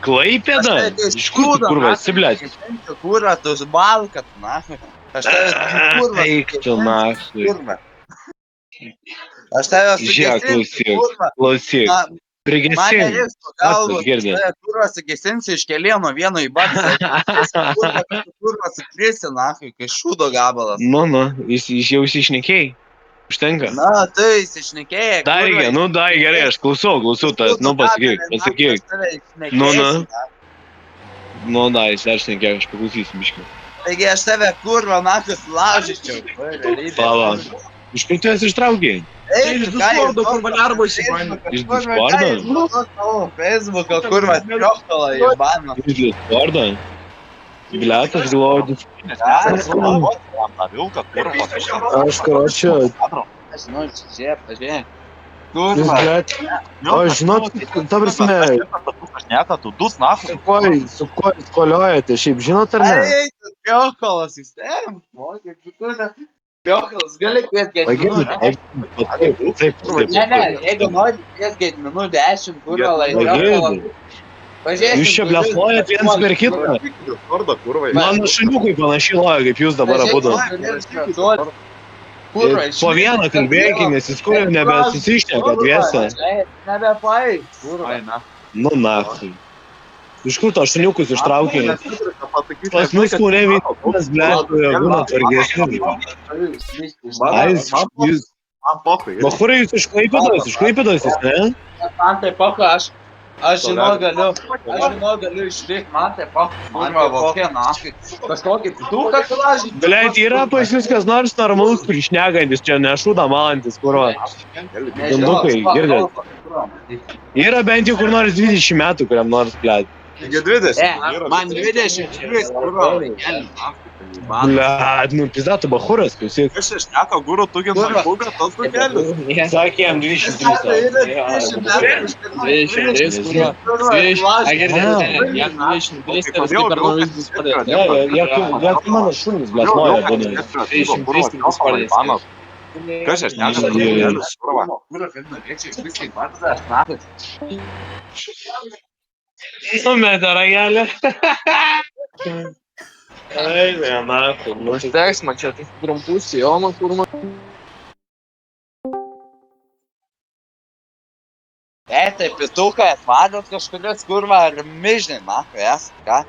Klaipėda? Iš kur tu kurva esi, blėt? Kurva, tu balkat, nahui. Aš tave kurva. Eik tu, nahui. Aš tave Žiūrėk, klausyk. Prigesink. Aš girdė. Kurva sugesinsi iš kelieno vieno į baksą. Kurva sukrisi, nahui, kai šūdo gabalas. Nu, jis jau įsišnekėjai. Užtenka. Na, tu įsišnekėjai. Daigė, gerai, aš klausau, tas, pasakyk. Nu, jis dar šnekėjo, aš paklausysiu, biškiu. Taigi aš tave kurva nakus laužyčiau. Pala. Iš kur tu esi ištraukėjai? Iš Discordo, kurva nervo įsipainė. Iš Discordo? Facebooko, kurva trioktala į baną. Iš Discordo? Blet, aš galvoju, aš karočią. Aš žinau, čia, pažiūrėk. Jūs, blet, aš žinot, ta prasme, su kuo jūs koliojate, šiaip žinot ar ne? Ei, tu triokalas, jūs ten, mokė, triokalas, gali kviet Gedminų. Taip. Ne, jeigu nori kviet Gedminų 10, kurva, lai triokalas. Jūs čia blefuojat viens per kitą. Mano šuniukai panašiai loja, kaip jūs dabar abudu. Po vieną kalbėkimės, jis kur jau nebesusišneka dviese. Nebepai. Nu, nahui. Iš kur to šuniukus ištraukė? Pas mus kūrė vienas, blet, būna tvargesnių. Bachurai, jūs iš Klaipėdos, ne? Man tai pako, aš žinau galiu išlikt, man tai pako, kurva, vokia, nahui. Kažkokį pituką sulažyti. Blet, yra pas jūs kas nors normalus prišnegantis, čia nešūda malantis, kurva. Dandukai, girdėt? Yra bent jau kur nors 20 metų, kuriam nors, blet. Taigi 20. Man 23, kurva, vaikeli, nahui. Blet, nu pizdatų bachuras, klausyk. Aš išneka, guru, tu gina kūgą, tas vaikelis. Sakė jam 23. 23, kurva. Jam 23, tai kaip per naujas bus padėti. Jak mano šunis, blet, loja, būna. 23 bus padėti. Kas aš išneka, vaikelis, kurva. Numetė ragelį. Ai, nahui. Užteks man čia, tai trumpus sijoną, kurva. Tai pitukai atvarot kažkurios, kurva, ar mižnai, nahui, esat, ką?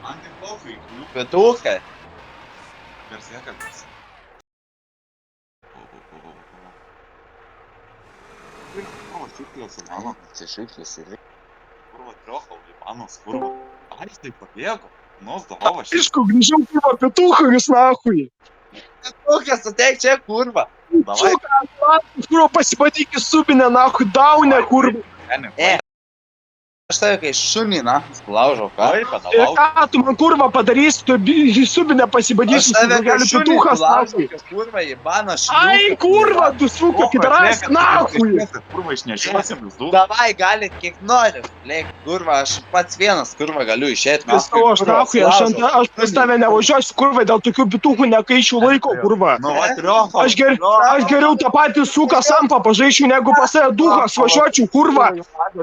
Man tik pofai, Pitukai. per sėkalbas. Kurva, šiukliuose, mano. Čia šiukliuose. Kurva, triochal, Libanas, kurva. Ai, tai pabėgo. Nors davo, aš Aišku, grįžau kurva pituką, jūs nahui. Pitukas, ateik čia, kurva. davai. Kurva, pasibadykis subinę, nahui, daunę, kurva. Aš tave kai šunį, laužau, ką? Ir ką tu man kurva padarysi, tu subinę pasibadysi, Aš tave kai šunį pitukas, nahui. kurva, į baną šunį. Ai, kurva, tu suka, kidaras, nahui. Kurva, išnešiosim vizdų. Davai, galit kiek nori. Lėk, kurva, aš pats vienas, kurva, galiu išėti. Aš nahui, aš pas tave nevažiuosiu, kurva, dėl tokių pitukų nekaičių laiko, kurva. Nu, va, triochal. Aš geriau tą patį suką sampą pažaičiau, negu pas tave duhas važiuočiau, kurva.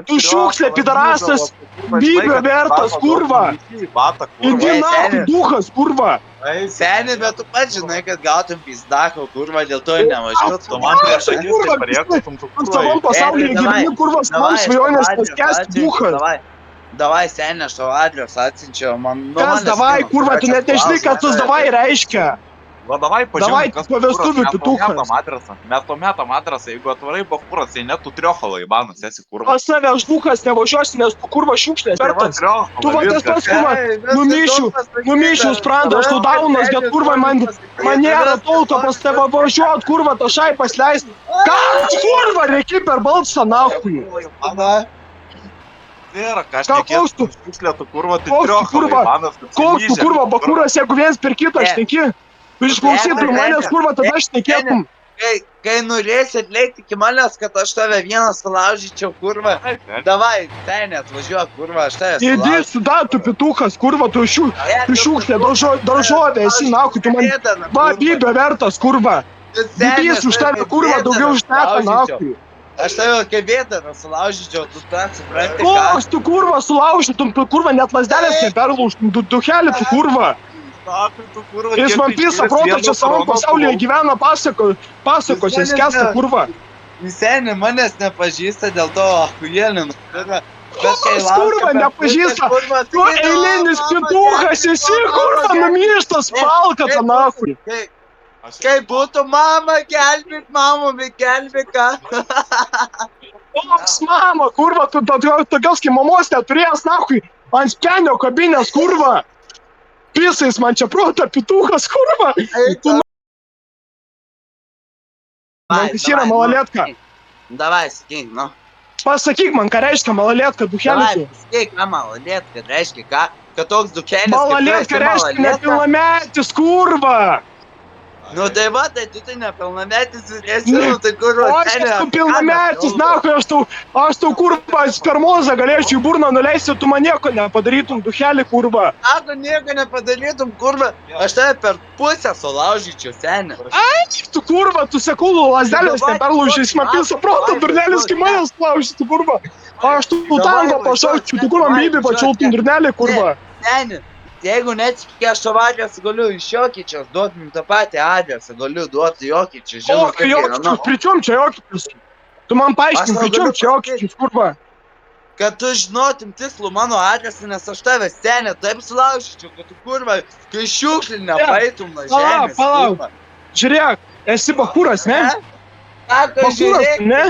Tu šiukšlė, pidarasas, bybė vertas, kurva. Idi nahui, duhas, kurva. Seni, bet tu pats žinai, kad gautum pizdako, kurva, dėl to ir nevažiuotum. Tu man prieš akis tai parėktum, tu Ant savam pasaulyje gyveni, kurva, man svajonės paskęsti, duhas. Davai, seni, aš tavo adresą atsinčiau, man... Kas davai, kurva, tu net nežinai, ką tas davai reiškia. Va, davai, Davai, pažiūrėm, kas po vestuvių pitukas. Mes to metam adresą, jeigu atvarai bachūras, tai net tu triochalą į banas esi, kurva. Pas tave aš duhas nevažiuosiu, nes tu kurva šiukšlės vertas. Tu va tas pats, kurva, numyšiu sprandą, aš tu daunas, bet kurva, man nėra tauto pas tave važiuot, kurva, to šaipas leist. Kas, kurva, reikia per balsą, nahui. Nėra, ką aš Ką nekėtų, koks tu? šiukšlėtų, kurva, tai Koks tu, triochalą kurva? į banas. Koks tu, kurva, bakūras, jeigu viens per kitą šneki? Tu išklausytum manęs, kurva, tada šnekėtum. Kai norėsit leikti iki manęs, kad aš tave vienas sulaužyčiau, kurva. Davai, seni, atvažiuok, kurva, aš tave Įdi sulaužyčiau. sudatu pitukas, kurva, tu šiukšlė, daržovė, esi, nahui, tu man... Va, bybė vertas, kurva. Didys už tave, kurva, daugiau šneka, nahui. Aš tave kaip vėdarą sulaužyčiau, tu tą supranti, ką? Koks tu kurva sulaužytum, tu kurva net lasdelės neperlaužtum, tu duhelį tu kurva. Jis man pisa protą čia savo pasaulyje gyvena pasakose, jis kesta kurva. Seniai manęs nepažįsta, dėl to ahujėlinu. Koks kurva nepažįsta, tu eilinis pituchas esi, kurva numyštas palkata nachui. Kai būtų mama, gelbėk, ką? Koks mama, kurva, tu tokios kaip mamos neturėjęs nachui, ant spenio kabinės, kurva. Pisais man čia protą pituchas, kurva. Tu man kas yra malalietka. Davai, sakyk, nu. Pasakyk man, ką reiškia malalietka, duhelis. Davai, sakyk, ką malalietka reiškia, ką? Kad toks duhelis... Malalietka reiškia nepilnametis, kurva. Nu tai va, tai tu tai nepilnametis, nu tai kurva... O aš esu pilnametis, nachui, aš tau kurva spermozą galėčiau į burną nuleisti, tu man nieko nepadarytum, duhelį, kurva. Ako nieko nepadarytum, kurva, aš tave per pusę sulaužyčiau, seniai. Ai, tu kurva, tu sekulų lasdelės neperlaužys, man pisa protą, durnelis, kai manęs klaužysi, kurva. Aš tu tango pašaukčiau, tu kurva mybį pačiultum durnelį, kurva. Seniai, jeigu netikė, aš tavo adresą galiu iš Jokyčiaus duoti, tą patį adresą galiu duoti Jokyčius, žinau, kaip yra. Jokyčius, pričiom čia Jokyčius? Tu man paaiškink, pričiom čia Jokyčius, kurva. Kad tu žinotum tikslų mano adresą, nes aš tave seniai taip sulaužyčiau, kad tu kurva, kai šiukšlinę paeitum nuo žemės. Palauk, žiūrėk, esi bakuras, ne? Bakuras, ne?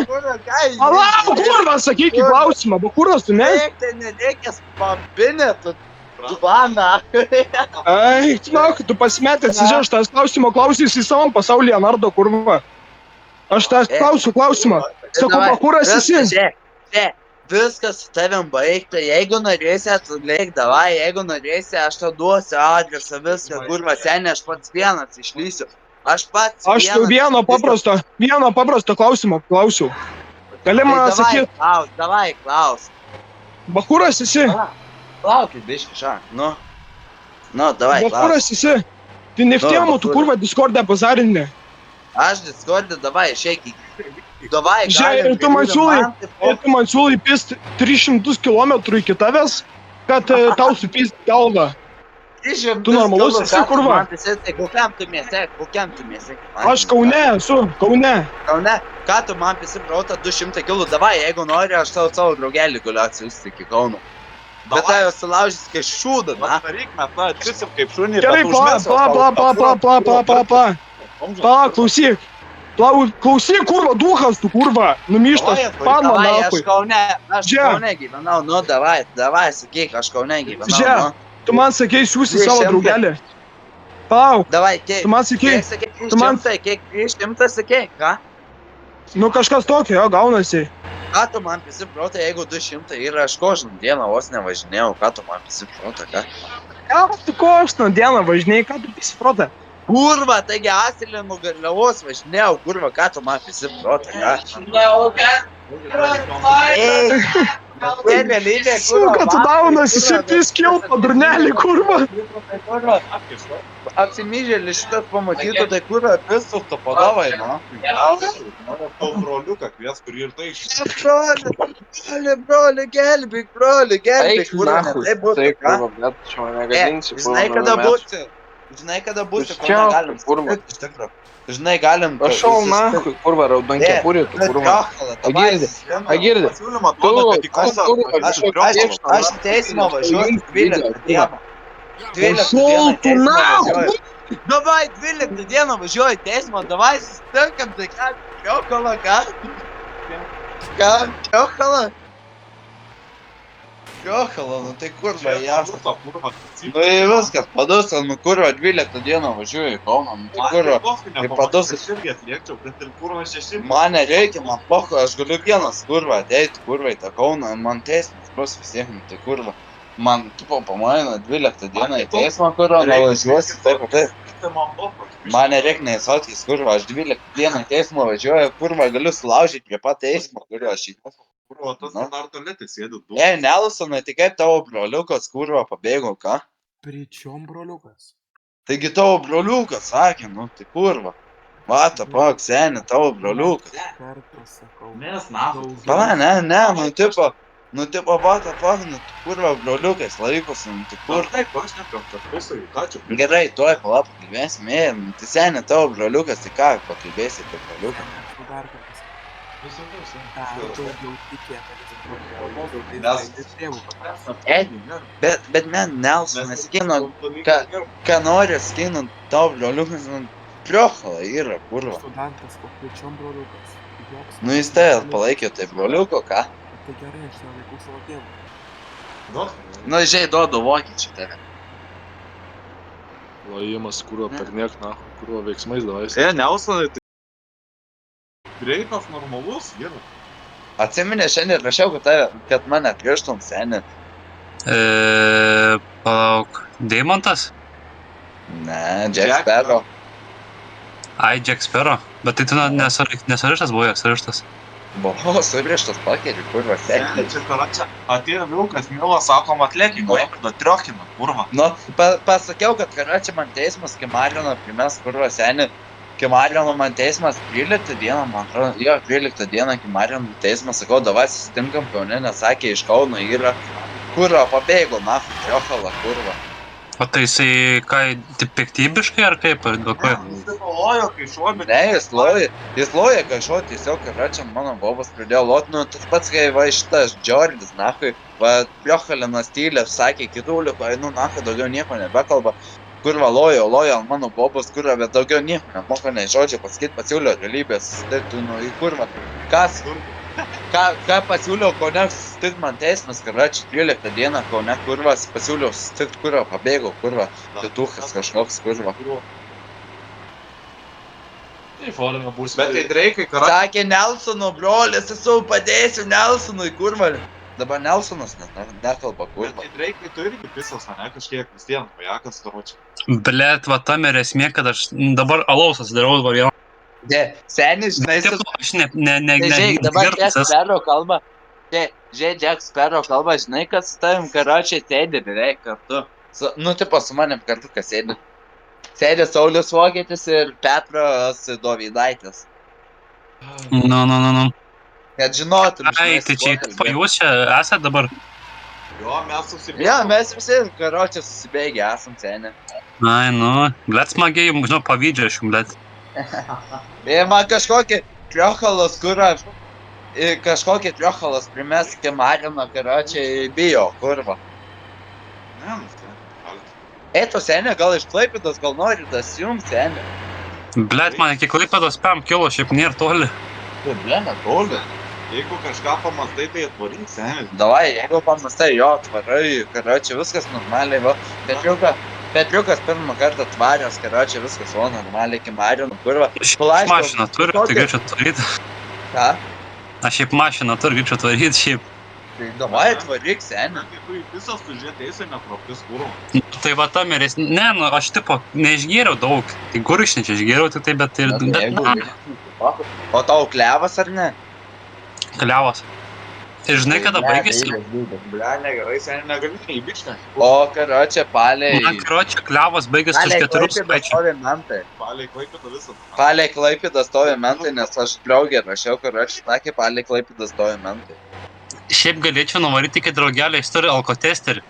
Palauk, kurva, sakyk į klausimą, bakuras, tu ne? Tai nereikės pabinė, tu dvana. Ai, tu pasimetęs, aš tas klausimo klausysi į savo pasaulyje, nardo, kurva. Aš tas klausiu klausimą. Sakau, bakuras esi? Viskas su tavim baigta, jeigu norėsi atleik, davai, jeigu norėsi, aš tau duosiu adresą, viską, kurva, seniai, aš pats vienas išlysiu. Aš tau vieno paprasto klausimo klausiu. Gali man sakyti? Davai, klaus. Bakuras esi? Laukit, biški, šak, nu, davai, klaus. Bakuras esi? Tai ne v temu, tu kurva Discord'e bazarinė. Aš Discord'e, davai, išeik. Davai, žiūrėk, ir tu man siūlai pist 300 kilometrų iki tavęs, kad tau supist galvą. Tu normalus esi, kurva? Kokiam tu mėsė? Aš Kaune esu, Kaune. Kaune? Ką tu man prisiprautą 200 kilų? Davai, jeigu nori, aš tau savo draugelį galiu atsiųsti iki Kauno. Bet tai jau sulaužys kaip šūdą, na? Atsiusim kaip šunį, gerai, klausyk. Klausyk, kurva, duhas tu, kurva. Numyštas, pano, nachui. Aš Kaune gyvenau, nu, davai, sakyk, aš Kaune gyvenau, nu. Tu man sakei, siūsi savo draugelį. Palauk. Davai, kiek? Tu man sakei. Kiek 300 sakei, ką? Nu, kažkas tokio, jo, gaunasi. Ką tu man prisiprota, jeigu 200 ir aš kožną dieną vos nevažinėjau, ką tu man prisiprota, ką? Ką tu kožną dieną važinėjai, ką tu prisiprota? Kurva, taigi asilė nugarliavos važinėjau, kurva, ką tu man prisiprota, ką? Suka, tu daunasi, šitais kilpa, durnelį, kurva. Apsimyžėlį šitas pamatytų, tai kurva, visus to padavai, na? Tau broliuką kvies, kurį ir tai išsiai. Broli, gelbėk, kurva, ne taip būtų, ką? Žinai, kada būsi, ko negalim stikti, iš tikrųjų. Žinai, galim... Пошел нахуй, kurva, raudonkepurė, tu, kurva. Agirdi. Aš į teismą važiuoju 12 dieną. Pошел tu nahui! Davai, 12 dieną važiuoju į teismą, davai susitinkam, tai ką, kiokala, ką? Ką, kiokala? Kiokala, nu tai kurva, jasna. Nu ir viskas, padusą, nu kurva, 12 dieną važiuoju į Kauną, nu tai kurva, tai padusą. Man nereikia, man pocho, aš galiu vienas kurva ateiti, kurva į tą Kauną, man teismas bus visiems, nu tai kurva. Man tipo pamaina 12 dieną į teismą, kurva, nuvažiuosi, taip. Man nereikia neįsotys, kurva, aš 12 dieną į teismą važiuoju, kurva, galiu sulaužyti prie pat teismo, kurva, aš į... Kurva, tas dar tolėtai sėdų. Nelsonai, tai kaip tavo broliukas, kurva, pabėgo, ką? Pri čiom broliukas? Taigi tavo broliukas sakė, nu tai kurva. Vata, pak, seni, tavo broliukas. Mes nahų. Pala, ne, nu tipo, vata, pak, nu kurva broliukas laikosi, nu tai kur. Taip, aš neprieš tarpusavį, ką čia? Gerai, tuoj pala pakalbėsim, nu tai seni, tavo broliukas, tai ką pakalbėsi apie broliuką? Bet ne, Nelson, skino, ką nori, skino, tavo broliukas, nu, priochala yra, kurva. Studentas, o pačiom broliukas. Nu jis tai palaikė, tai broliuko, ką? Tai gerai, aš ten laikau savo tėvą. Nu, žiai, duodu vokiečių tave. Lojimas, kurvo per niek, na, kurvo veiksmais davais. Nelson, tai greitas, normalus, gerai. Atsiminė, šiandien rašiau, kad mane atgrįžtum, seni. Palauk, Deimantas? Ne, Jack Sparrow. Ai, Jack Sparrow. Bet tai tu nesurištas buvai, surištas. Buvo surištas pakėlį, kurva, seni. Čia, karačia, atėjo vilkas, Milas, sakom, atlėkį, Klaipėdą, triokina, kurva. Nu, pasakiau, kad karačia man teismas Kimarino primės, kurva, seni. Kimarino man teismas 13 dieną, man atrodo, jo, 13 dieną Kimarino teismas, sakau, davai susitinkam, Kaune, nesakė, iš Kauno yra. Kurva, pabėgo, na, triochala, kurva. O tai jisai, ką, tik piktybiškai ar kaip, ar duokai? Jis taip lojo, kai šuo, bet... Ne, jis loja kažko, tiesiog karačia mano bobas pradėjo lot, nu, tas pats, kai va šitas Džordis, nahui, va, Pliochalėnas tylė, sakė kitų liuko, nu, nahui, daugiau nieko nebekalba. Kurva lojo ant mano bobos, kurva, bet daugiau nieko nemoka, nei žodžiu pasakyti, pasiūlio realybės, susitiktų, nu, į kurva. Ką pasiūliau Kaune susitikti man teismas, karačia 13 dieną Kaune, kurva, pasiūliau susitikti, kurva, pabėgau, kurva, pituchas kažkoks, kurva. Tai forime būsi. Bet tai Dreikai, karačia... Sakė Nelsono brolis, esu padėsiu Nelsonui, kurva. Dabar Nelsonas nekalba, kurva. Tai Dreikai, tu irgi pisas, ne, kažkiek vis vien, vajakas, karačia. Blet, va tam ir esmė, kad aš dabar alaus atsidarau dabar vieną. Ne, senis, žinai, Taip, aš dabar Jack Sparrow kalba. Jack Sparrow kalba, žinai, kad su tavim karačiai sėdi beveik kartu. Nu, tipo, su manim kartu, kas sėdi. Sėdi Saulius Vokietis ir Petras Dovydaitis. Nu. Kad žinotum, Ai, tai čia, jūs čia esat dabar? Jo, mes susibėgėm. Jo, mes visi karačiai susibėgę esam, seni. Ai, nu, blet smagiai, žinau, pavydžiu aš jums, blet. Man kažkokį triochalas, kurą, kažkokį triochalas primės Kimarino, karačiai bijo, kurva. Ne, tai. Eito, seni, gal iš Klaipėdos, gal nori tas jums, seni. Blet, man iki Klaipėdos 5 kilo, šiaip nėra toli. Tai, blena, toli. Jeigu kažką pamastai, tai atvaryk, senis. Davai, jeigu pamastai, jo, atvarai, karačiai, viskas normaliai, va. Petriukas pirmą kartą tvarios, karačiai, viskas, o, normaliai, Kimarino, kurva. Mašiną turi, tai greičiau tvaryti. Ką? Aš šiaip mašiną turi, greičiau tvaryti, šiaip. Tai davai, atvaryk, seni. Kai tu į visas sužiūrėt, eisi nepropis, kurva. Tai va tam ir esi, ne, nu, aš tipo, neišgėriau daug. Tai gurkšnį čia išgėriau, tik tai, bet ir, O tau klevas ar ne? Kliavas. Ir žinai, kada baigėsi? Blia, negerai, seniai, negali neįbičnė. O, karačia, paliai. Man, karočią, kliavas baigėsi už 4 savaičių. Paliai Klaipėdą visą. Paliai Klaipėdą stovi mentai, nes aš draugė rašiau, karačia, sakė, paliai Klaipėdą stovi mentai. Šiaip galėčiau nuvaryti iki draugelio, jis turi alkotesterį.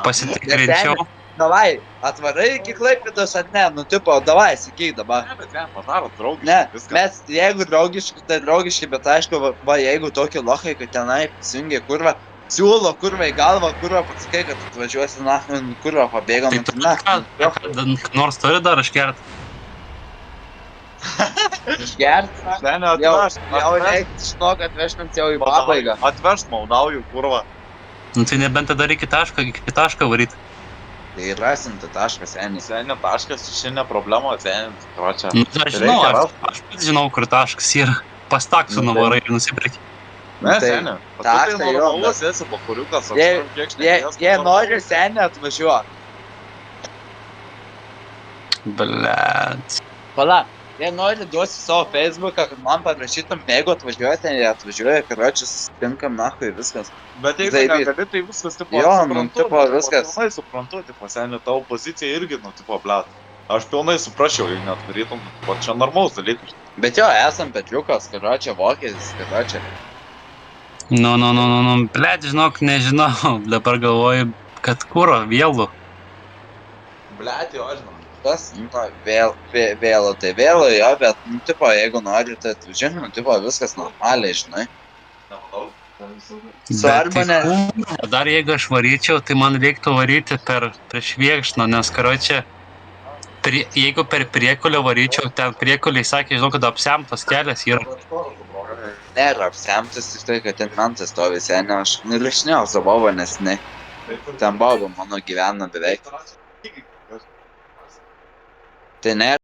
Pasitikrinčiau. Davai, atvarai iki Klaipėdos ar ne, nu tipo, davai, sakyk dabar. Ne, bet ten padaro draugiškai. Ne, mes jeigu draugiški, tai draugiški, bet aišku, va, jeigu tokie lohai, kad tenai prisijungia kurva, siūlo kurva į galvą, kurva pasakai, kad atvažiuosi, na, kurva pabėgom, Tai tu nors turi dar išgert. Išgert? Seniai, Jau atvežt. reik, žinok, atvežtams jau į pabaigą. Atvežt, maudauju, kurva. Nu tai nebent tada reikia iki tašką varyti. Tai rasim tą tašką, seniai. Seniai, taškas, šiandien problema, seniai, karačia. Nu tai aš žinau, aš pats žinau, kur taškas yra. Pas taksų nuvarai ir nusipirki. Ne, Tai seniai. tašką Tai jo, normalus esi bakuriukas. Jie nori seniai atvažiuoti. Blet. Pala, jie nori duosi savo Facebooką, kad man parašytum, jeigu atvažiuojate, jie atvažiuoja, karačiai susitinkam, nahui, viskas. Bet jeigu Zaibys. negali, tai viskas, tipo, Jo, suprantu, nu, tipo, bet viskas. pilnai suprantu, tipo, seniai, tavo pozicija irgi, nu, tipo, blet. Aš pilnai supračiau, jeigu net darytum, va čia normalus dalykas. Bet jo, esam Petriukas, kada čia vokietis, kada čia. Nu, blėt, žinok, nežinau, dabar galvoju, kad kuro vėlų. Blet, jo, žinau. Tas, nu, vėlo, tai vėlo, jo, bet, nu, tipo, jeigu nori, tai, žinai, nu, tipo, viskas normaliai, žinai. Nemanau. Svarbu, ne. Dar jeigu aš varyčiau, tai man reiktų varyti prieš Viekšną, nes, karočią, jeigu per priekulio varyčiau, ten priekuliai sakė, žinau, kad apsemtas kelias yra. Nėra apsemtas, tik tai, kad ten mentas stovi seniai, aš nelišniau su baba, nes ne. Ten baba mano gyvena beveik. Tai nėra.